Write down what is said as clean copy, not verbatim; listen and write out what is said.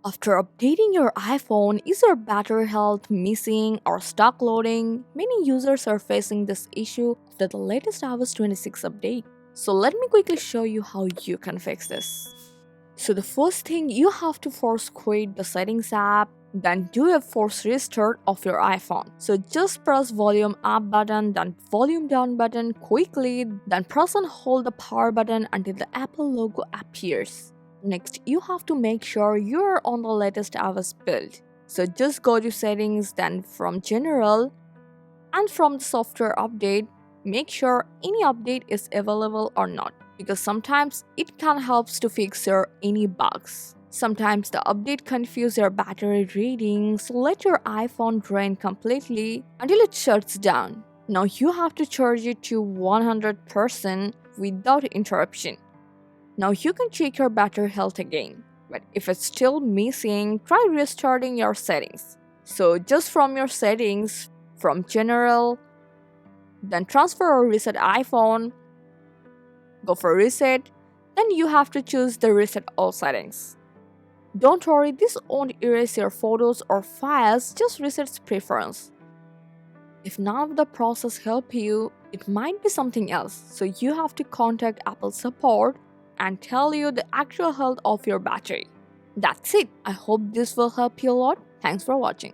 After updating your iPhone, is your battery health missing or stuck loading? Many users are facing this issue after the latest iOS 26 update. So let me quickly show you how you can fix this. So the first thing, you have to force quit the settings app, then do a force restart of your iPhone. So just press volume up button, then volume down button quickly, then press and hold the power button until the Apple logo appears. Next, you have to make sure you're on the latest iOS build. So just go to settings, then from general, and from the software update, make sure any update is available or not, because sometimes it can help to fix your any bugs. Sometimes the update confuse your battery reading, so let your iPhone drain completely until it shuts down. Now you have to charge it to 100% without interruption. Now you can check your battery health again, but if it's still missing, try restarting your settings. So just from your settings, from general, then transfer or reset iPhone, go for reset, then you have to choose the reset all settings. Don't worry, this won't erase your photos or files, just resets preference. If none of the process help you, it might be something else, so you have to contact Apple support and tell you the actual health of your battery. That's it. I hope this will help you a lot. Thanks for watching.